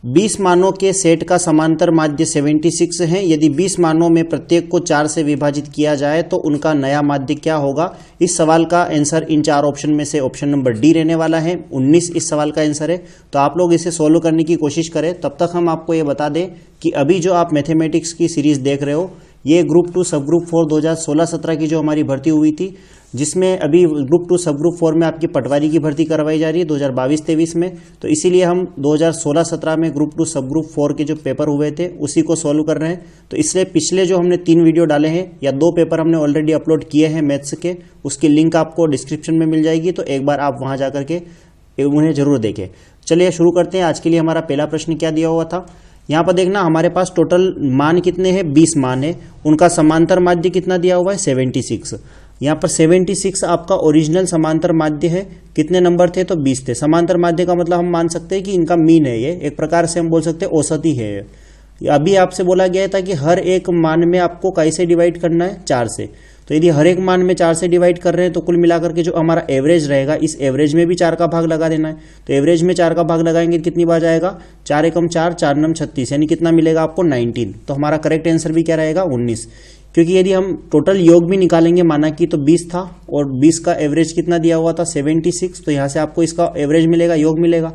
20 मानों के सेट का समांतर माध्य 76 है। यदि 20 मानों में प्रत्येक को 4 से विभाजित किया जाए तो उनका नया माध्य क्या होगा। इस सवाल का आंसर इन 4 ऑप्शन में से ऑप्शन नंबर डी रहने वाला है। 19 इस सवाल का आंसर है। तो आप लोग इसे सोल्व करने की कोशिश करें। तब तक हम आपको ये बता दें कि अभी जो आप मैथमेटिक्स की सीरीज देख रहे हो, ये ग्रुप 2 सब ग्रुप 4 2016-17 की जो हमारी भर्ती हुई थी, जिसमें अभी ग्रुप 2 सब ग्रुप 4 में आपकी पटवारी की भर्ती करवाई जा रही है 2022-23 में। तो इसीलिए हम 2016-17 में ग्रुप 2 सब ग्रुप 4 के जो पेपर हुए थे उसी को सॉल्व कर रहे हैं। तो इसलिए पिछले जो हमने 3 वीडियो डाले हैं या 2 पेपर हमने ऑलरेडी अपलोड किए हैं मैथ्स के, उसकी लिंक आपको डिस्क्रिप्शन में मिल जाएगी। तो एक बार आप वहां जाकर के उन्हें जरूर देखें। चलिए शुरू करते हैं। आज के लिए हमारा पहला प्रश्न क्या दिया हुआ था, यहाँ पर देखना हमारे पास टोटल मान कितने हैं, 20 मान है। उनका समांतर माध्य कितना दिया हुआ है, 76। यहाँ पर 76 आपका ओरिजिनल समांतर माध्य है। कितने नंबर थे, तो 20 थे। समांतर माध्य का मतलब हम मान सकते हैं कि इनका मीन है, ये एक प्रकार से हम बोल सकते हैं औसत ही है। अभी आपसे बोला गया था कि हर एक मान में आपको कैसे डिवाइड करना है, 4 से। तो यदि हर एक मान में 4 से डिवाइड कर रहे हैं तो कुल मिलाकर के जो हमारा एवरेज रहेगा, इस एवरेज में भी 4 का भाग लगा देना है। तो एवरेज में 4 का भाग लगाएंगे कितनी बार जाएगा, 4 एकम 4, 4 नम 36, यानी कितना मिलेगा आपको 19। तो हमारा करेक्ट आंसर भी क्या रहेगा, 19। क्योंकि यदि हम टोटल योग भी निकालेंगे माना कि तो 20 था और 20 का एवरेज कितना दिया हुआ था, 76। तो यहाँ से आपको इसका एवरेज मिलेगा, योग मिलेगा।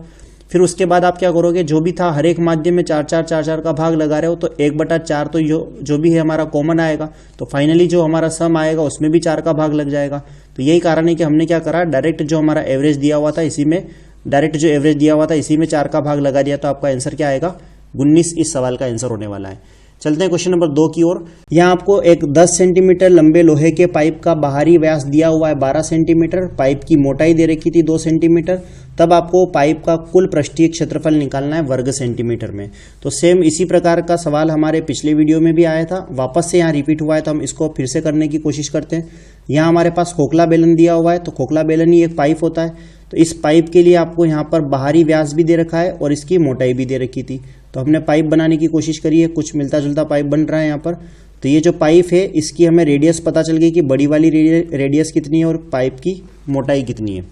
फिर उसके बाद आप क्या करोगे, जो भी था हर एक माध्यम में 4-4 का भाग लगा रहे हो तो 1/4 तो जो भी है हमारा कॉमन आएगा। तो फाइनली जो हमारा सम आएगा उसमें भी 4 का भाग लग जाएगा। तो यही कारण है कि हमने क्या करा, डायरेक्ट जो हमारा एवरेज दिया हुआ था इसी में, डायरेक्ट जो एवरेज दिया हुआ था इसी में 4 का भाग लगा दिया। तो आपका आंसर क्या आएगा, 19 इस सवाल का आंसर होने वाला है। चलते हैं क्वेश्चन नंबर 2 की ओर। यहाँ आपको एक 10 सेंटीमीटर लंबे लोहे के पाइप का बाहरी व्यास दिया हुआ है 12 सेंटीमीटर, पाइप की मोटाई दे रखी थी 2 सेंटीमीटर। तब आपको पाइप का कुल पृष्ठीय क्षेत्रफल निकालना है वर्ग सेंटीमीटर में। तो सेम इसी प्रकार का सवाल हमारे पिछले वीडियो में भी आया था, वापस से यहाँ रिपीट हुआ है। तो हम इसको फिर से करने की कोशिश करते हैं। यहाँ हमारे पास खोखला बेलन दिया हुआ है, तो खोखला बेलन ही एक पाइप होता है। तो इस पाइप के लिए आपको यहाँ पर बाहरी व्यास भी दे रखा है और इसकी मोटाई भी दे रखी थी। तो हमने पाइप बनाने की कोशिश करी है, कुछ मिलता जुलता पाइप बन रहा है यहाँ पर। तो ये जो पाइप है इसकी हमें रेडियस पता चल गई कि बड़ी वाली रेडियस कितनी है और पाइप की मोटाई कितनी है।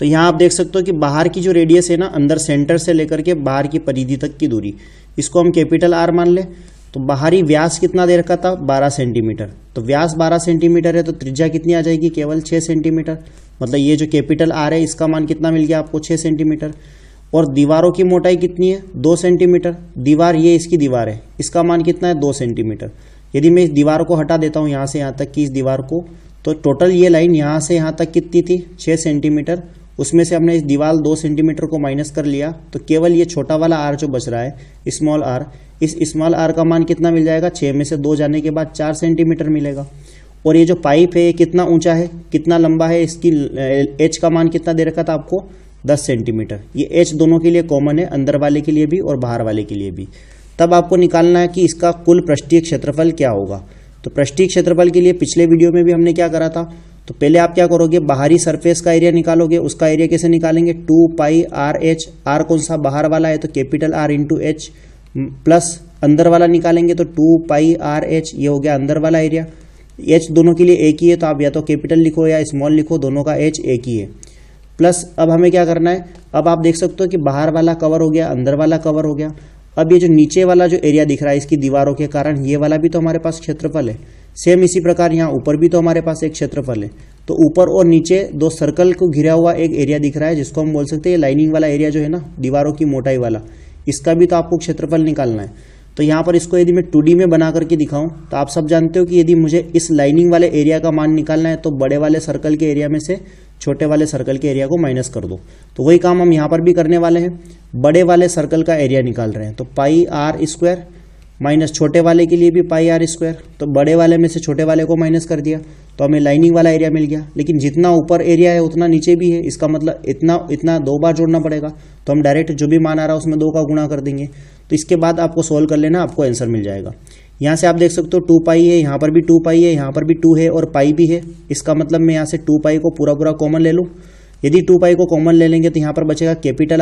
तो यहाँ आप देख सकते हो कि बाहर की जो रेडियस है ना, अंदर सेंटर से लेकर के बाहर की परिधि तक की दूरी, इसको हम कैपिटल आर मान लें। तो बाहरी व्यास कितना दे रखा था, 12 सेंटीमीटर। तो व्यास 12 सेंटीमीटर है तो त्रिज्या कितनी आ जाएगी, केवल 6 सेंटीमीटर। मतलब ये जो कैपिटल आर है इसका मान कितना मिल गया आपको, 6 सेंटीमीटर। और दीवारों की मोटाई कितनी है, 2 सेंटीमीटर। दीवार ये इसकी दीवार है, इसका मान कितना है, 2 सेंटीमीटर। यदि मैं इस दीवार को हटा देता हूँ यहाँ से यहाँ तक की इस दीवार को, तो टोटल ये लाइन यहाँ से यहाँ तक कितनी थी, 6 सेंटीमीटर। उसमें से हमने इस दीवार 2 सेंटीमीटर को माइनस कर लिया तो केवल ये छोटा वाला आर जो बच रहा है, स्मॉल आर, इस स्मॉल आर का मान कितना मिल जाएगा, 6 में से 2 जाने के बाद 4 सेंटीमीटर मिलेगा। और ये जो पाइप है ये कितना ऊंचा है, कितना लंबा है, इसकी एच का मान कितना दे रखा था आपको, 10 सेंटीमीटर। ये एच दोनों के लिए कॉमन है, अंदर वाले के लिए भी और बाहर वाले के लिए भी। तब आपको निकालना है कि इसका कुल पृष्ठीय क्षेत्रफल क्या होगा। तो पृष्ठीय क्षेत्रफल के लिए पिछले वीडियो में भी हमने क्या करा था, तो पहले आप क्या करोगे, बाहरी सरफेस का एरिया निकालोगे। उसका एरिया कैसे निकालेंगे, 2 पाई आर एच, आर कौन सा बाहर वाला है तो capital R into H, plus अंदर वाला निकालेंगे तो 2 पाई आर एच, ये हो गया अंदर वाला एरिया। एच दोनों के लिए एक ही है तो आप या तो कैपिटल लिखो या स्मॉल लिखो, दोनों का एच एक ही है। प्लस अब हमें क्या करना है, अब आप देख सकते हो कि बाहर वाला कवर हो गया, अंदर वाला कवर हो गया। अब ये जो नीचे वाला जो एरिया दिख रहा है इसकी दीवारों के कारण, ये वाला भी तो हमारे पास क्षेत्रफल है। सेम इसी प्रकार यहाँ ऊपर भी तो हमारे पास एक क्षेत्रफल है। तो ऊपर और नीचे 2 सर्कल को घिरा हुआ एक एरिया दिख रहा है, जिसको हम बोल सकते हैं लाइनिंग वाला एरिया जो है ना, दीवारों की मोटाई वाला, इसका भी तो आपको क्षेत्रफल निकालना है। तो यहाँ पर इसको यदि मैं 2D में बना करके दिखाऊं तो आप सब जानते हो कि यदि मुझे इस लाइनिंग वाले एरिया का मान निकालना है तो बड़े वाले सर्कल के एरिया में से छोटे वाले सर्कल के एरिया को माइनस कर दो। तो वही काम हम यहाँ पर भी करने वाले हैं, बड़े वाले सर्कल का एरिया निकाल रहे हैं। तो पाई आर स्क्वायर माइनस छोटे वाले के लिए भी पाई आर स्क्वायर। तो बड़े वाले में से छोटे वाले को माइनस कर दिया तो हमें लाइनिंग वाला एरिया मिल गया। लेकिन जितना ऊपर एरिया है उतना नीचे भी है, इसका मतलब इतना 2 बार जोड़ना पड़ेगा। तो हम डायरेक्ट जो भी मान आ रहा है उसमें 2 का गुणा कर देंगे। तो इसके बाद आपको सोल्व कर लेना, आपको आंसर मिल जाएगा। यहाँ से आप देख सकते हो 2 पाई है, यहाँ पर भी 2 पाई है, यहाँ पर भी 2 है और पाई भी है। इसका मतलब मैं यहाँ से 2 पाई को पूरा कॉमन ले लूँ। यदि 2 पाई को कॉमन ले लेंगे तो यहाँ पर बचेगा कैपिटल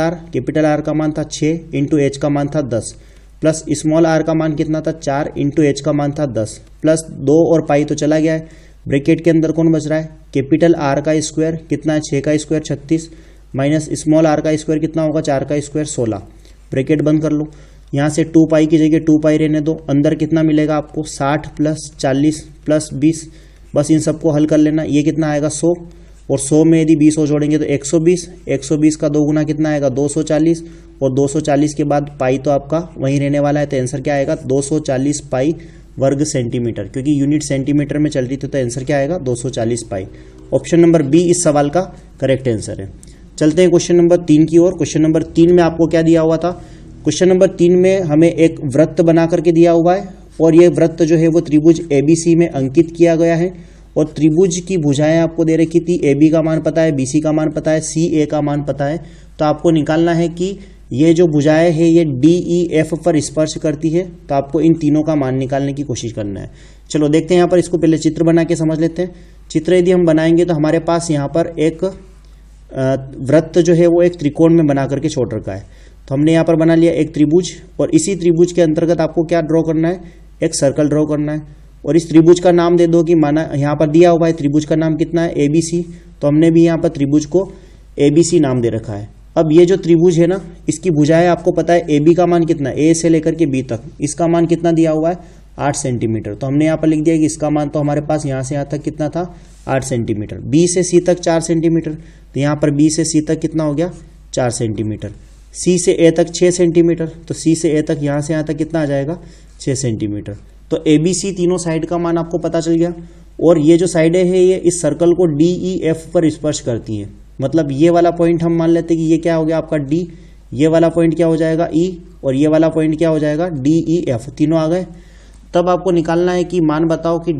आर का मान था 6 इंटू एच का मान था 10, प्लस स्मॉल आर का मान कितना था 4 इंटू एच का मान था 10, प्लस 2 और पाई तो चला गया है। ब्रैकेट के अंदर कौन बच रहा है, कैपिटल आर का स्क्वायर कितना है, 6 का स्क्वायर 36, माइनस स्मॉल आर का स्क्वायर कितना होगा, 4 का स्क्वायर 16, ब्रैकेट बंद कर लो, यहाँ से 2 पाई की जगह 2 पाई रहने दो, अंदर कितना मिलेगा आपको 60 प्लस 40 प्लस 20, बस इन सबको हल कर लेना। ये कितना आएगा 100, और 100 में यदि 20 और जोड़ेंगे तो 120, 120 का 2 गुना कितना आएगा 240, और 240 के बाद पाई तो आपका वहीं रहने वाला है, तो आंसर क्या आएगा 240 पाई वर्ग सेंटीमीटर, क्योंकि यूनिट सेंटीमीटर में चल रही थी तो आंसर क्या आएगा 240 पाई। ऑप्शन नंबर बी इस सवाल का करेक्ट आंसर है। चलते हैं क्वेश्चन नंबर 3 की ओर। क्वेश्चन नंबर 3 में आपको क्या दिया हुआ था? क्वेश्चन नंबर 3 में हमें एक वृत्त बना करके दिया हुआ है, और ये वृत्त जो है वो त्रिभुज ABC में अंकित किया गया है, और त्रिभुज की भुजाएं आपको दे रखी थी। AB का मान पता है, BC का मान पता है, CA का मान पता है, तो आपको निकालना है कि ये जो भुजाएं है ये DEF पर स्पर्श करती है, तो आपको इन तीनों का मान निकालने की कोशिश करना है। चलो देखते हैं यहाँ पर, इसको पहले चित्र बना के समझ लेते हैं। चित्र यदि हम बनाएंगे तो हमारे पास यहाँ पर एक वृत्त जो है वो एक त्रिकोण में बना करके छोड़ रखा है, तो हमने यहाँ पर बना लिया एक त्रिभुज, और इसी त्रिभुज के अंतर्गत आपको क्या ड्रॉ करना है, एक सर्कल ड्रॉ करना है, और इस त्रिभुज का नाम दे दो कि माना यहाँ पर दिया हुआ है त्रिभुज का नाम कितना है ABC, तो हमने भी यहाँ पर त्रिभुज को ABC नाम दे रखा है। अब ये जो त्रिभुज है ना, इसकी भुजाएं आपको पता है, AB का मान कितना है, A से लेकर के B तक, इसका मान कितना दिया हुआ है 8 सेंटीमीटर, तो हमने यहाँ पर लिख दिया कि इसका मान तो हमारे पास यहाँ से यहाँ तक कितना था 8 सेंटीमीटर। B से C तक 4 सेंटीमीटर, तो यहाँ पर B से C तक कितना हो गया 4 सेंटीमीटर। C से A तक 6 सेंटीमीटर, तो C से A तक यहाँ से यहाँ तक कितना आ जाएगा 6 सेंटीमीटर। तो ABC तीनों साइड का मान आपको पता चल गया, और ये जो साइडें हैं ये इस सर्कल को DEF पर स्पर्श करती हैं, मतलब ये वाला पॉइंट हम मान लेते हैं कि ये क्या हो गया आपका D, ये वाला पॉइंट क्या हो जाएगा E, और ये वाला पॉइंट क्या हो जाएगा DEF, तीनों आ गए। तब आपको निकालना है कि मान बताओ कि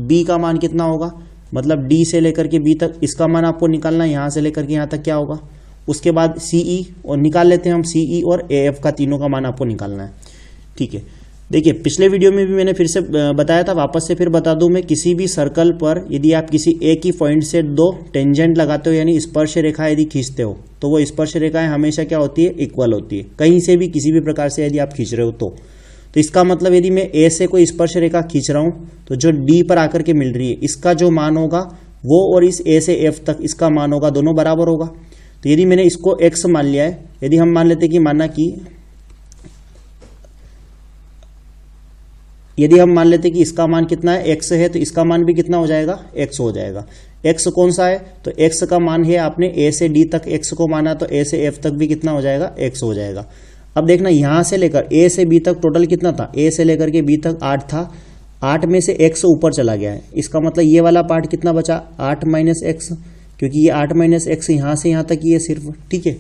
B का मान कितना होगा, मतलब D से लेकर के B तक इसका मान आपको निकालना है, यहाँ से लेकर के यहाँ तक क्या होगा। उसके बाद CE, और निकाल लेते हैं हम CE और AF का, तीनों का मान आपको निकालना है। ठीक है, देखिए पिछले वीडियो में भी मैंने फिर से बताया था, वापस से फिर बता दूं मैं, किसी भी सर्कल पर यदि आप किसी एक ही पॉइंट से 2 टेंजेंट लगाते हो, यानी स्पर्श रेखा यदि खींचते हो, तो वो स्पर्श रेखाएं हमेशा क्या होती है, इक्वल होती है। कहीं से भी किसी भी प्रकार से यदि आप खींच रहे हो तो इसका मतलब यदि मैं A से कोई स्पर्श रेखा खींच रहा हूं, तो जो D पर आकर के मिल रही है इसका जो मान होगा वो, और इस A से F तक इसका मान होगा, दोनों बराबर होगा। तो यदि मैंने इसको x मान लिया है, यदि हम मान लेते कि माना कि यदि हम मान लेते कि इसका मान कितना है x है, तो इसका मान भी कितना हो जाएगा x हो जाएगा। x कौन सा है, तो x का मान है, आपने A से D तक x को माना, तो A से F तक भी कितना हो जाएगा x हो जाएगा। अब देखना यहां से लेकर A से B तक टोटल कितना था, A से लेकर के B तक 8 था, 8 में से x ऊपर चला गया है, इसका मतलब ये वाला पार्ट कितना बचा 8 माइनस एक्स, क्योंकि ये 8 माइनस एक्स यहाँ से यहाँ तक ये सिर्फ। ठीक है,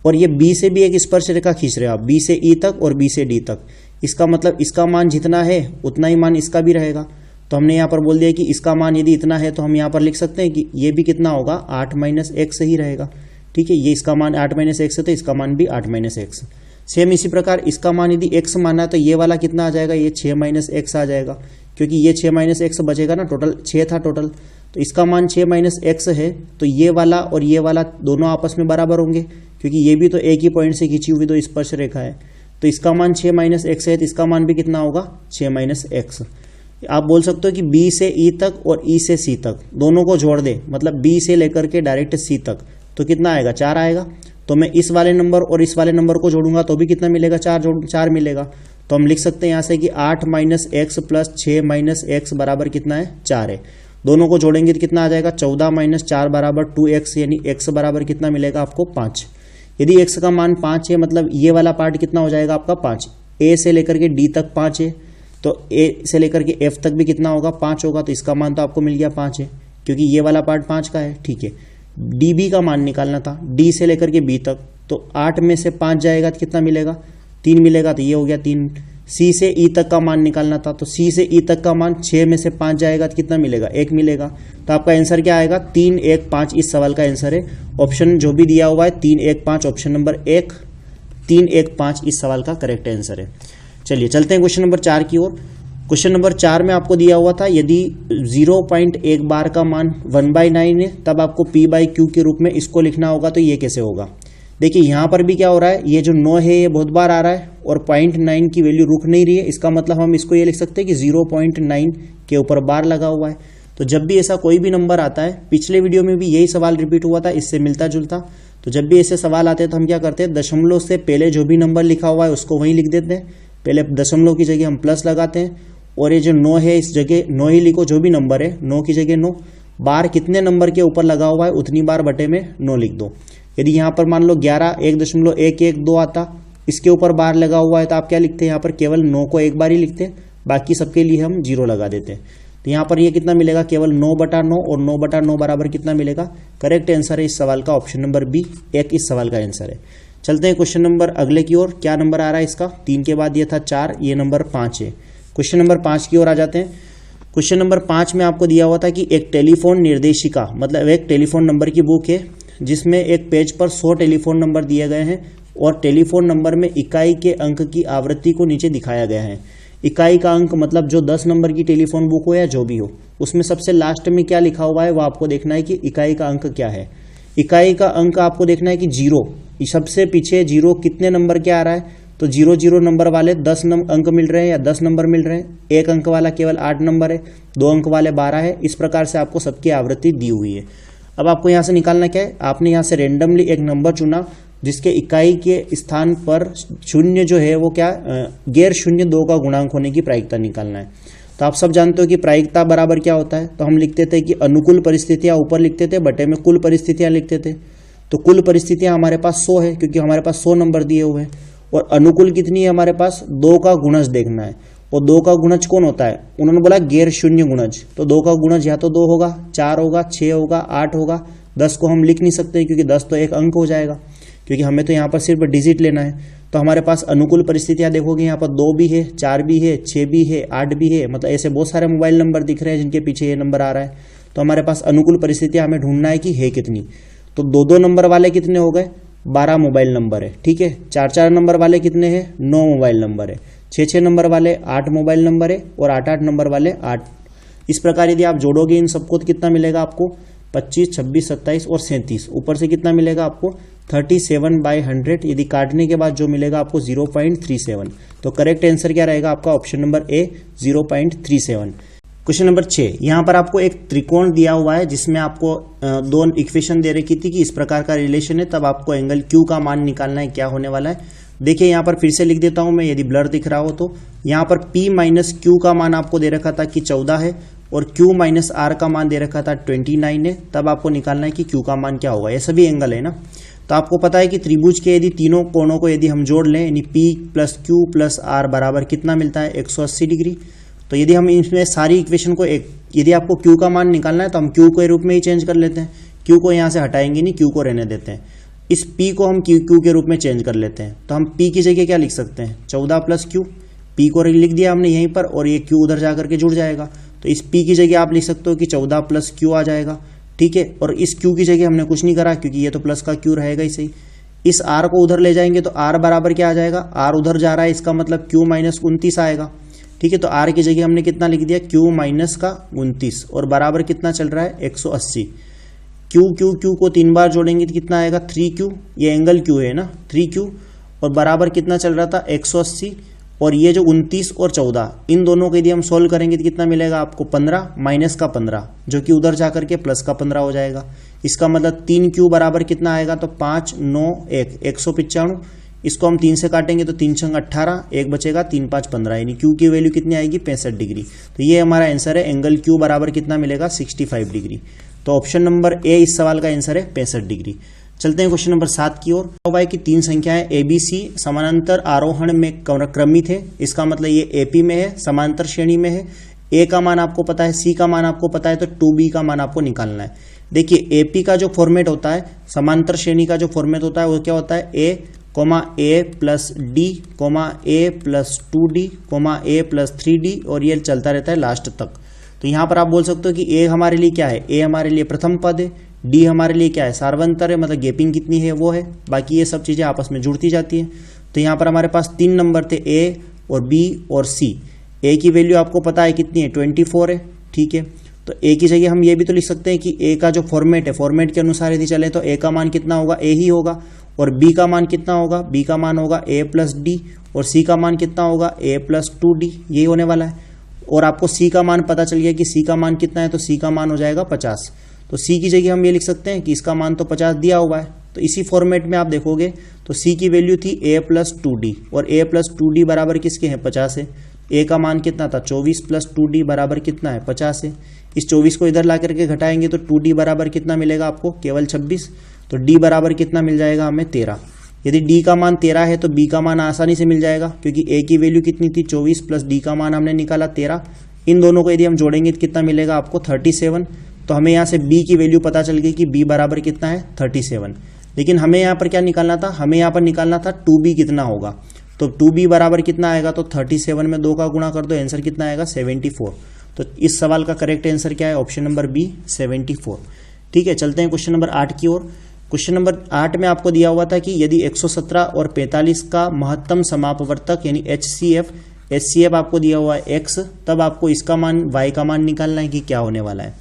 और ये B से भी एक स्पर्श रेखा खींच रहे हो आप, B से E तक और B से D तक, इसका मतलब इसका मान जितना है उतना ही मान इसका भी रहेगा। तो हमने यहाँ पर बोल दिया कि इसका मान यदि इतना है, तो हम यहाँ पर लिख सकते हैं कि ये भी कितना होगा 8 माइनस एक्स ही रहेगा। ठीक है, ये इसका मान 8 माइनस एक्स है, तो इसका मान भी 8 माइनस एक्स। सेम इसी प्रकार इसका मान यदि x माना तो ये वाला कितना आ जाएगा, ये 6 माइनस एक्स आ जाएगा, क्योंकि ये 6 माइनस एक्स बचेगा ना, टोटल 6 था टोटल, तो इसका मान 6 माइनस एक्स है, तो ये वाला और ये वाला दोनों आपस में बराबर होंगे, क्योंकि ये भी तो एक ही पॉइंट से खींची हुई दो स्पर्श रेखा है। तो इसका मान 6 माइनस एक्स है, तो इसका मान भी कितना होगा 6 माइनस एक्स। आप बोल सकते हो कि B से E तक और E से C तक दोनों को जोड़ दे, मतलब B से लेकर के डायरेक्ट C तक, तो कितना आएगा 4 आएगा। तो मैं इस वाले नंबर और इस वाले नंबर को जोड़ूंगा तो भी कितना मिलेगा 4 मिलेगा। तो हम लिख सकते हैं यहाँ से कि 8 minus x plus 6 minus x बराबर कितना है 4 है। दोनों को जोड़ेंगे तो कितना आ जाएगा 14 माइनस 4 बराबर 2x, यानी x बराबर कितना मिलेगा आपको 5। यदि x का मान 5 है, मतलब ये वाला पार्ट कितना हो जाएगा आपका 5। a से लेकर के d तक 5 है, तो a से लेकर के f तक भी कितना होगा 5 होगा, तो इसका मान तो आपको मिल गया 5 है, क्योंकि ये वाला पार्ट 5 का है। ठीक है, db का मान निकालना था, d से लेकर के b तक, तो 8 में से 5 जाएगा तो कितना मिलेगा 3 मिलेगा, तो ये हो गया 3। c से e तक का मान निकालना था, तो c से e तक का मान 6 में से 5 जाएगा तो कितना मिलेगा 1 मिलेगा। तो आपका आंसर क्या आएगा 3 1 5, इस सवाल का आंसर है ऑप्शन जो भी दिया हुआ है 3 1 5, ऑप्शन नंबर 1 3 1 5 इस सवाल का करेक्ट आंसर है। चलिए चलते हैं क्वेश्चन नंबर 4 की ओर। क्वेश्चन नंबर 4 में आपको दिया हुआ था यदि 0.1 बार का मान 1/9 है, तब आपको p/q के रूप में इसको लिखना होगा। तो ये कैसे होगा, देखिए यहाँ पर भी क्या हो रहा है, ये जो 9 है ये बहुत बार आ रहा है और 0.9 की वैल्यू रुक नहीं रही है, इसका मतलब हम इसको ये लिख सकते हैं कि 0.9 के ऊपर बार लगा हुआ है। तो जब भी ऐसा कोई भी नंबर आता है, पिछले वीडियो में भी यही सवाल रिपीट हुआ था इससे मिलता जुलता, तो तो जब भी ऐसे सवाल आते हैं तो हम क्या करते हैं, दशमलव से पहले जो भी नंबर लिखा हुआ है उसको वहीं लिख देते हैं। पहले दशमलव की जगह हम प्लस लगाते हैं, और ये जो 9 है इस जगह 9 ही लिखो, जो भी नंबर है 9 की जगह 9, बार कितने नंबर के ऊपर लगा हुआ है उतनी बार बटे में 9 लिख दो। यदि यहाँ पर मान लो 11 1.112 आता, इसके ऊपर बार लगा हुआ है तो आप क्या लिखते हैं, यहाँ पर केवल 9 को एक बार ही लिखते हैं, बाकी सबके लिए हम 0 लगा देते हैं। तो यहाँ पर ये कितना मिलेगा, केवल 9/9, और 9/9 बराबर कितना मिलेगा। करेक्ट आंसर है इस सवाल का ऑप्शन नंबर बी, 1 इस सवाल का आंसर है। चलते हैं क्वेश्चन नंबर अगले की ओर। क्या नंबर आ रहा है इसका, 3 के बाद ये था 4, ये नंबर 5 है। क्वेश्चन नंबर 5 की ओर आ जाते हैं। क्वेश्चन नंबर 5 में आपको दिया हुआ था कि एक टेलीफोन निर्देशिका, मतलब एक टेलीफोन नंबर की बुक है जिसमें एक पेज पर 100 टेलीफोन नंबर दिए गए हैं, और टेलीफोन नंबर में इकाई के अंक की आवृत्ति को नीचे दिखाया गया है। इकाई का अंक मतलब जो 10 नंबर की टेलीफोन बुक हो या जो भी हो, उसमें सबसे लास्ट में क्या लिखा हुआ है वो आपको देखना है कि इकाई का अंक क्या है। इकाई का अंक आपको देखना है कि 0, सबसे पीछे 0 कितने नंबर के आ रहा है, तो 0 नंबर वाले 10 अंक मिल रहे हैं या 10 नंबर मिल रहे हैं। 1 अंक वाला केवल 8 नंबर है, 2 अंक वाले 12 है। इस प्रकार से आपको सबकी आवृत्ति दी हुई है। अब आपको यहाँ से निकालना क्या है, आपने यहाँ से रेंडमली एक नंबर चुना जिसके इकाई के स्थान पर शून्य जो है वो क्या, गैर शून्य 2 का गुणांक होने की प्रायिकता निकालना है। तो आप सब जानते हो कि प्रायिकता बराबर क्या होता है, तो हम लिखते थे कि अनुकूल परिस्थितियां ऊपर लिखते थे, बटे में कुल परिस्थितियां लिखते थे। तो कुल परिस्थितियां हमारे पास 100 है क्योंकि हमारे पास 100 नंबर दिए हुए हैं, और अनुकूल कितनी है हमारे पास, 2 का गुणज देखना है। और 2 का गुणज कौन होता है, उन्होंने बोला गैर शून्य गुणज, तो 2 का गुणज या तो 2 होगा, 4 होगा, 6 होगा, 8 होगा। 10 को हम लिख नहीं सकते क्योंकि 10 तो एक अंक हो जाएगा, क्योंकि हमें तो यहाँ पर सिर्फ डिजिट लेना है। तो हमारे पास अनुकूल परिस्थितियां देखोगे यहाँ पर 2 भी है, 4 भी है, 6 भी है, 8 भी है, मतलब ऐसे बहुत सारे मोबाइल नंबर दिख रहे हैं जिनके पीछे ये नंबर आ रहा है। तो हमारे पास अनुकूल परिस्थितियां हमें ढूंढना है कि है कितनी। तो 2-2 नंबर वाले कितने हो गए, 12 मोबाइल नंबर है, ठीक है। 4-4 नंबर वाले कितने हैं, 9 मोबाइल नंबर है। 6-6 नंबर वाले 8 मोबाइल नंबर है, और 8-8 नंबर वाले 8। इस प्रकार यदि आप जोड़ोगे इन सबको तो कितना मिलेगा आपको, 25, 26, 27 और 37। ऊपर से कितना मिलेगा आपको, 37/100। यदि काटने के बाद जो मिलेगा आपको 0.37। तो करेक्ट आंसर क्या रहेगा आपका, option number A, 0.37। Question number 6, यहाँ पर आपको एक त्रिकोण दिया हुआ है जिसमें आपको 2 इक्वेशन दे रखी थी कि इस प्रकार का रिलेशन है, तब आपको एंगल क्यू का मान निकालना है, क्या होने वाला है। देखिए यहाँ पर फिर से लिख देता हूं मैं, यदि ब्लर दिख रहा हो तो। यहाँ पर P माइनस क्यू का मान आपको दे रखा था कि 14 है, और Q माइनस R का मान दे रखा था 29 है। तब आपको निकालना है कि Q का मान क्या होगा। ये सभी एंगल है ना। तो आपको पता है कि त्रिभुज के यदि तीनों कोणों को यदि हम जोड़ लें, यानी P plus Q plus R बराबर कितना मिलता है, 180 डिग्री। तो यदि हम इसमें सारी इक्वेशन को यदि आपको Q का मान निकालना है तो हम Q के रूप में ही चेंज कर लेते हैं। Q को यहाँ से हटाएंगे नहीं, Q को रहने देते हैं। इस P को हम Q के रूप में चेंज कर लेते हैं। तो हम P की जगह क्या लिख सकते हैं, 14 प्लस Q। P को लिख दिया हमने यहीं पर, और ये Q उधर जाकर के जुड़ जाएगा। तो इस P की जगह आप लिख सकते हो कि 14 प्लस Q आ जाएगा, ठीक है। और इस Q की जगह हमने कुछ नहीं करा क्योंकि ये तो प्लस का Q रहेगा ही सही। इस R को उधर ले जाएंगे तो R बराबर क्या आ जाएगा, R उधर जा रहा है, इसका मतलब Q माइनस 29 आएगा, ठीक है। तो R की जगह हमने कितना लिख दिया, Q माइनस का 29, और बराबर कितना चल रहा है, 180। Q को 3 बार जोड़ेंगे तो कितना आएगा, 3Q। ये एंगल Q है ना, 3Q, और बराबर कितना चल रहा था, 180। और ये जो 29 और 14, इन दोनों को यदि हम सोल्व करेंगे तो कितना मिलेगा आपको, 15 माइनस का 15, जो कि उधर जाकर के प्लस का 15 हो जाएगा। इसका मतलब 3Q बराबर कितना आएगा, तो 5, 9, 1, 195। इसको हम 3 से काटेंगे तो 3 छंग 18, 1 बचेगा, 3 5 15, यानी Q की वैल्यू कितनी आएगी, 65 डिग्री। तो ये हमारा आंसर है, एंगल Q बराबर कितना मिलेगा, 65 डिग्री। तो ऑप्शन नंबर ए इस सवाल का आंसर है 65 डिग्री। चलते हैं क्वेश्चन नंबर 7 की ओर। हुआ है कि 3 संख्याएं ABC समानांतर आरोहण में क्रमित है। इसका मतलब ये AP में है, समांतर श्रेणी में है। A का मान आपको पता है, C का मान आपको पता है, तो 2B का मान आपको निकालना है। देखिए AP का जो फॉर्मेट होता है, समांतर श्रेणी का जो फॉर्मेट होता है वो क्या होता है, A plus D, A plus 2D, A plus 3D, और ये चलता रहता है लास्ट तक। तो यहाँ पर आप बोल सकते हो कि A हमारे लिए क्या है, A हमारे लिए प्रथम पद है, D हमारे लिए क्या है, सार्वंतर है, मतलब गैपिंग कितनी है वो है। बाकी ये सब चीजें आपस में जुड़ती जाती हैं। तो यहाँ पर हमारे पास 3 नंबर थे, A और B और C। A की वैल्यू आपको पता है कितनी है, 24 है, ठीक है। तो A की जगह हम ये भी तो लिख सकते हैं कि A का जो फॉर्मेट है, फॉर्मेट के अनुसार यदि चले तो A का मान कितना होगा, A ही होगा। और B का मान कितना होगा, B का मान होगा A प्लस D, और C का मान कितना होगा, A प्लस 2D, यही होने वाला है। और आपको C का मान पता चल गया कि C का मान कितना है, तो C का मान हो जाएगा 50। तो C की जगह हम ये लिख सकते हैं कि इसका मान तो 50 दिया हुआ है, तो इसी फॉर्मेट में आप देखोगे तो सी की वैल्यू थी a प्लस 2d और a प्लस 2d बराबर किसके हैं 50 है। a का मान कितना था 24 प्लस 2d बराबर कितना है 50 है। इस 24 को इधर ला करके घटाएंगे तो 2d बराबर कितना मिलेगा आपको केवल 26। तो d बराबर कितना मिल जाएगा हमें 13। यदि d का मान 13 है तो b का मान आसानी से मिल जाएगा क्योंकि a की वैल्यू कितनी थी 24 प्लस d का मान हमने निकाला 13। इन दोनों को यदि हम जोड़ेंगे तो कितना मिलेगा आपको 37। तो हमें यहाँ से b की वैल्यू पता चल गई कि b बराबर कितना है 37। लेकिन हमें यहाँ पर क्या निकालना था, हमें यहाँ पर निकालना था 2b कितना होगा। तो 2b बराबर कितना आएगा तो 37 में 2 का गुणा कर दो, आंसर कितना आएगा 74। तो इस सवाल का करेक्ट आंसर क्या है ऑप्शन नंबर बी 74। ठीक है, चलते हैं क्वेश्चन नंबर 8 की ओर। क्वेश्चन नंबर 8 में आपको दिया हुआ था कि यदि 117 और 45 का महत्तम समापवर्तक यानी HCF आपको दिया हुआ है x, तब आपको इसका मान y का मान निकालना है कि क्या होने वाला है।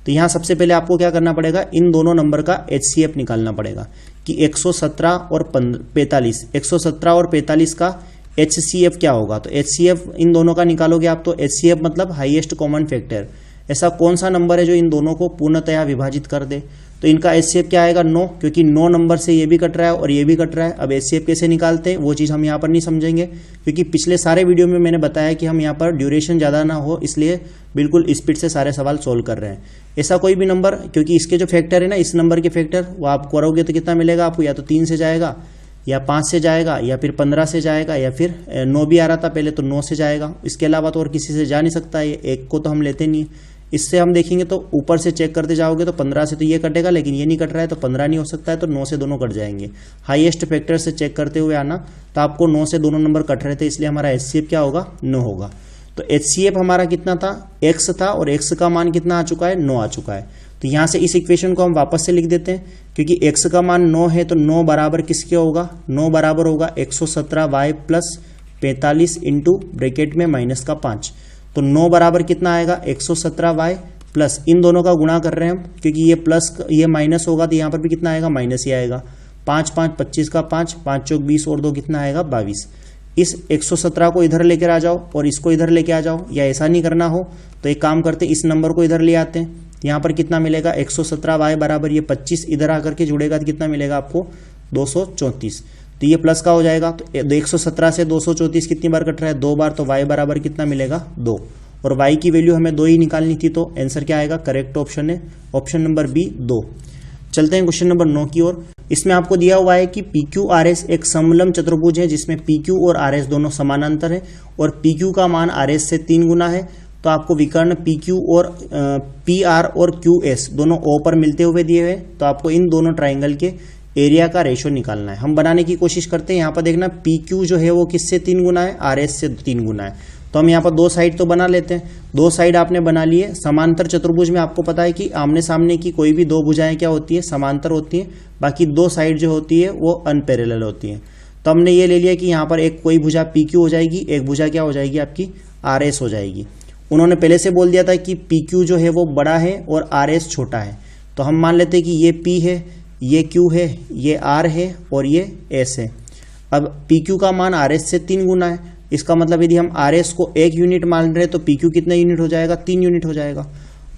तो यहाँ सबसे पहले आपको क्या करना पड़ेगा, इन दोनों नंबर का HCF निकालना पड़ेगा कि 117 और 45 का HCF क्या होगा। तो HCF इन दोनों का निकालोगे आप तो HCF मतलब हाईएस्ट कॉमन फैक्टर। ऐसा कौन सा नंबर है जो इन दोनों को पूर्णतया विभाजित कर दे। तो इनका HCF क्या आएगा 9, क्योंकि 9 नंबर से ये भी कट रहा है और ये भी कट रहा है। अब HCF कैसे निकालते हैं वो चीज़ हम यहाँ पर नहीं समझेंगे, क्योंकि पिछले सारे वीडियो में मैंने बताया कि हम यहाँ पर ड्यूरेशन ज़्यादा ना हो, इसलिए बिल्कुल स्पीड से सारे सवाल सोल्व कर रहे हैं। ऐसा कोई भी नंबर, क्योंकि इसके जो फैक्टर है ना, इस नंबर के फैक्टर वो आप करोगे तो कितना मिलेगा आपको, या तो 3 से जाएगा या 5 से जाएगा या फिर 15 से जाएगा या फिर 9 भी आ रहा था पहले तो 9 से जाएगा। इसके अलावा तो और किसी से जा नहीं सकता, ये एक को तो हम लेते नहीं। इससे हम देखेंगे तो ऊपर से चेक करते जाओगे तो 15 से तो ये कटेगा, लेकिन ये नहीं कट रहा है तो 15 नहीं हो सकता है, तो 9 से दोनों कट जाएंगे। हाईएस्ट फैक्टर से चेक करते हुए आना, तो आपको 9 से दोनों नंबर कट रहे थे, इसलिए हमारा HCF क्या होगा 9 होगा। तो HCF हमारा कितना था x था और x का मान कितना आ चुका है 9 आ चुका है। तो यहाँ से इस इक्वेशन को हम वापस से लिख देते हैं, क्योंकि x का मान 9 है तो 9 बराबर किसके होगा, 9 बराबर होगा 117y प्लस 45 इंटू ब्रैकेट में माइनस का 5। तो 9 बराबर कितना आएगा 117y प्लस, इन दोनों का गुणा कर रहे हैं हम, क्योंकि ये प्लस ये माइनस होगा तो यहाँ पर भी कितना आएगा माइनस ही आएगा। 5 5 25 का 5, 5 चौक 20 और 2 कितना आएगा 22। इस 117 को इधर लेकर आ जाओ और इसको इधर लेके आ जाओ, या ऐसा नहीं करना हो तो एक काम करते इस नंबर को इधर ले आते हैं। यहाँ पर कितना मिलेगा 117y बराबर ये 25 इधर आकर के जुड़ेगा तो कितना मिलेगा आपको 234। तो ये प्लस का हो जाएगा। तो 117 से 234 कितनी बार कट रहा है 2 बार, तो y बराबर कितना मिलेगा 2, और y की वैल्यू हमें 2 ही निकालनी थी, तो आंसर क्या आएगा करेक्ट ऑप्शन है ऑप्शन नंबर बी 2। चलते हैं क्वेश्चन नंबर 9 की ओर। इसमें आपको दिया हुआ है कि PQRS एक समलंब चतुर्भुज है जिसमें PQ और RS दोनों समानांतर है और PQ का मान RS से 3 गुना है। तो आपको विकर्ण PQ और PR और QS दोनों O पर मिलते हुए दिए हुए, तो आपको इन दोनों ट्राइंगल के एरिया का रेशो निकालना है। हम बनाने की कोशिश करते हैं। यहाँ पर देखना PQ जो है वो किससे 3 गुना है, RS से 3 गुना है। तो हम यहाँ पर 2 साइड तो बना लेते हैं। 2 साइड आपने बना लिए। समांतर चतुर्भुज में आपको पता है कि आमने सामने की कोई भी 2 भुजाएं क्या होती है समांतर होती हैं, बाकी 2 साइड जो होती है वो अनपैरेलल होती हैं। तो हमने ये ले लिया कि यहाँ पर एक कोई भुजा PQ हो जाएगी, एक भुजा क्या हो जाएगी आपकी RS हो जाएगी। उन्होंने पहले से बोल दिया था कि PQ जो है वो बड़ा है और RS छोटा है, तो हम मान लेते हैं कि ये P है, ये Q है, ये R है और ये S है। अब PQ का मान RS से 3 गुना है, इसका मतलब यदि हम RS को 1 यूनिट मान रहे तो PQ कितना यूनिट हो जाएगा 3 यूनिट हो जाएगा।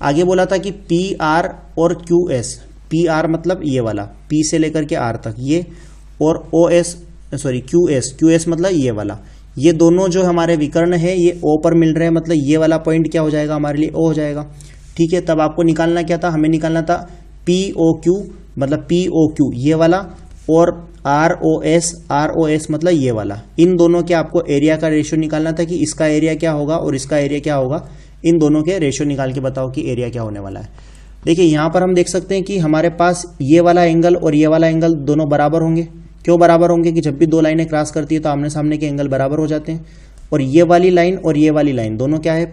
आगे बोला था कि PR और QS, PR मतलब ये वाला P से लेकर के R तक ये, और QS मतलब ये वाला, ये दोनों जो हमारे विकर्ण है ये O पर मिल रहे हैं, मतलब ये वाला पॉइंट क्या हो जाएगा हमारे लिए O हो जाएगा। ठीक है, तब आपको निकालना क्या था, हमें निकालना था POQ मतलब POQ ये वाला, और ROS मतलब ये वाला। इन दोनों के आपको एरिया का रेशियो निकालना था कि इसका एरिया क्या होगा और इसका एरिया क्या होगा। इन दोनों के रेशियो निकाल के बताओ कि एरिया क्या होने वाला है। देखिए यहाँ पर हम देख सकते हैं कि हमारे पास ये वाला एंगल और ये वाला एंगल दोनों बराबर होंगे। क्यों बराबर होंगे कि जब भी 2 लाइनें क्रॉस करती है तो आमने सामने के एंगल बराबर हो जाते हैं। और ये वाली लाइन और ये वाली लाइन दोनों क्या है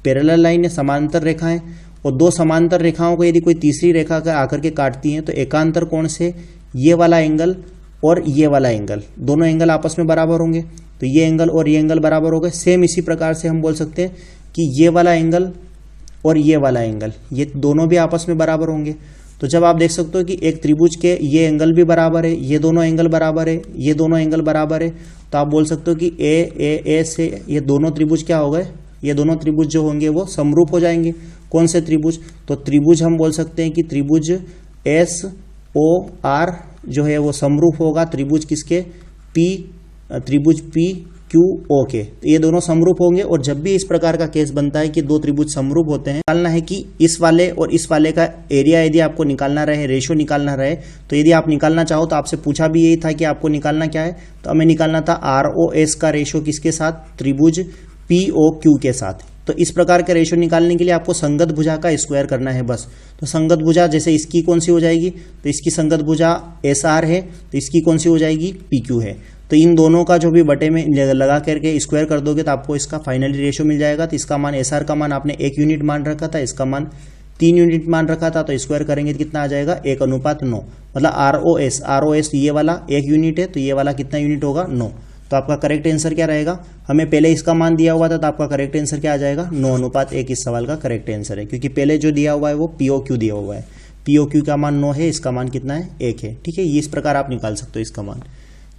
पैरेलल लाइन है, समांतर रेखाएं। और 2 समांतर रेखाओं को यदि कोई तीसरी रेखा आकर के काटती हैं तो एकांतर कोण से ये वाला एंगल और ये वाला एंगल दोनों एंगल आपस में बराबर होंगे। तो ये एंगल और ये एंगल बराबर हो गए। सेम इसी प्रकार से हम बोल सकते हैं कि ये वाला एंगल और ये वाला एंगल ये दोनों भी आपस में बराबर होंगे। तो जब आप देख सकते हो कि एक त्रिभुज के ये एंगल भी बराबर है, ये दोनों एंगल बराबर है, ये दोनों एंगल बराबर है, तो आप बोल सकते हो कि ए से ये दोनों त्रिभुज क्या हो गए, ये दोनों त्रिभुज जो होंगे वो समरूप हो जाएंगे। कौन से त्रिभुज, तो त्रिभुज हम बोल सकते हैं कि त्रिभुज ओ आर जो है वो समरूप होगा त्रिभुज किसके, त्रिभुज पी क्यू ओ के, तो ये दोनों समरूप होंगे। और जब भी इस प्रकार का केस बनता है कि दो त्रिभुज समरूप होते हैं, निकालना है कि इस वाले और इस वाले का एरिया यदि आपको निकालना रहे, रेशियो निकालना रहे, तो यदि आप निकालना चाहो तो आपसे पूछा भी यही था कि आपको निकालना क्या है, तो हमें निकालना था ROS का रेशियो किसके साथ, त्रिभुज POQ के साथ। तो इस प्रकार के रेशियो निकालने के लिए आपको संगत भुजा का स्क्वायर करना है बस। तो संगत भुजा जैसे इसकी कौन सी हो जाएगी, तो इसकी संगत भुजा SR है, तो इसकी कौन सी हो जाएगी, PQ है। तो इन दोनों का जो भी बटे में लगा करके स्क्वायर कर दोगे तो आपको इसका फाइनली रेशियो मिल जाएगा। तो इसका मान SR का मान आपने 1 यूनिट मान रखा था, इसका मान 3 यूनिट मान रखा था, तो स्क्वायर करेंगे तो कितना आ जाएगा 1:9। मतलब ROS ये वाला 1 यूनिट है, तो ये वाला कितना यूनिट होगा 9। तो आपका करेक्ट आंसर क्या रहेगा, हमें पहले इसका मान दिया हुआ था तो आपका करेक्ट आंसर क्या आ जाएगा 9:1। इस सवाल का करेक्ट आंसर है, क्योंकि पहले जो दिया हुआ है वो POQ दिया हुआ है, POQ का मान 9 है, इसका मान कितना है 1 है। ठीक है, ये इस प्रकार आप निकाल सकते हो इसका मान।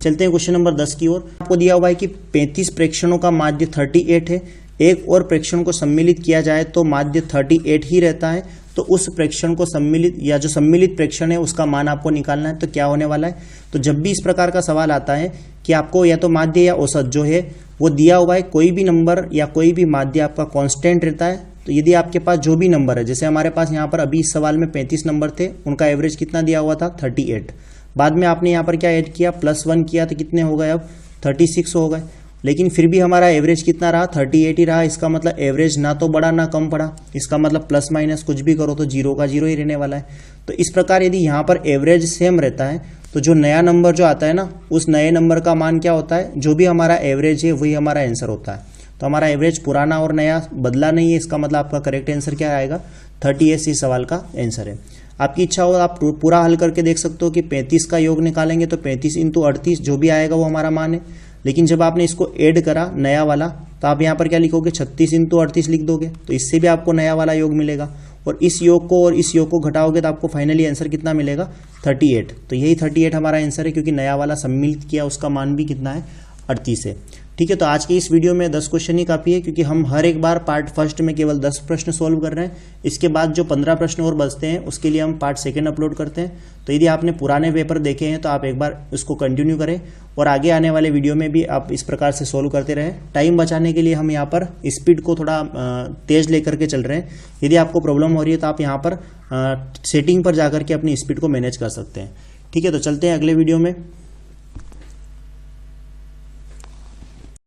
चलते हैं क्वेश्चन नंबर 10 की ओर। आपको दिया हुआ है कि 35 प्रेक्षणों का माध्य 38 है, एक और प्रेक्षण को सम्मिलित किया जाए तो माध्य 38 ही रहता है, तो उस प्रेक्षण को सम्मिलित या जो सम्मिलित प्रेक्षण है उसका मान आपको निकालना है। तो क्या होने वाला है, तो जब भी इस प्रकार का सवाल आता है कि आपको या तो माध्य या औसत जो है वो दिया हुआ है, कोई भी नंबर या कोई भी माध्य आपका कांस्टेंट रहता है, तो यदि आपके पास जो भी नंबर है, जैसे हमारे पास यहाँ पर अभी इस सवाल में 35 नंबर थे, उनका एवरेज कितना दिया हुआ था 38, बाद में आपने यहाँ पर क्या ऐड किया +1 किया तो कितने हो गए अब 36 हो गए, लेकिन फिर भी हमारा एवरेज कितना रहा 38 ही रहा। इसका मतलब एवरेज ना तो बढ़ा ना कम पड़ा, इसका मतलब प्लस माइनस कुछ भी करो तो 0 का 0 ही रहने वाला है। तो इस प्रकार यदि यहाँ पर एवरेज सेम रहता है तो जो नया नंबर जो आता है ना, उस नए नंबर का मान क्या होता है, जो भी हमारा एवरेज है वही हमारा आंसर होता है। तो हमारा एवरेज पुराना और नया बदला नहीं है, इसका मतलब आपका करेक्ट आंसर क्या आएगा 38 इस सवाल का आंसर है। आपकी इच्छा हो आप पूरा हल करके देख सकते हो कि 35 का योग निकालेंगे तो 35 × 38 जो भी आएगा वो हमारा मान है, लेकिन जब आपने इसको ऐड करा नया वाला तो आप यहाँ पर क्या लिखोगे 36 × 38 लिख दोगे, तो इससे भी आपको नया वाला योग मिलेगा। और इस योग को और इस योग को घटाओगे तो आपको फाइनली आंसर कितना मिलेगा 38। तो यही 38 हमारा आंसर है, क्योंकि नया वाला सम्मिलित किया उसका मान भी कितना है 38 है। ठीक है, तो आज के इस वीडियो में 10 क्वेश्चन ही काफ़ी है, क्योंकि हम हर एक बार पार्ट फर्स्ट में केवल 10 प्रश्न सोल्व कर रहे हैं। इसके बाद जो 15 प्रश्न और बचते हैं उसके लिए हम पार्ट सेकंड अपलोड करते हैं। तो यदि आपने पुराने पेपर देखे हैं तो आप एक बार उसको कंटिन्यू करें और आगे आने वाले वीडियो में भी आप इस प्रकार से सोल्व करते रहें। टाइम बचाने के लिए हम यहाँ पर स्पीड को थोड़ा तेज लेकर के चल रहे हैं। यदि आपको प्रॉब्लम हो रही है तो आप यहाँ पर सेटिंग पर जाकर के अपनी स्पीड को मैनेज कर सकते हैं। ठीक है, तो चलते हैं अगले वीडियो में।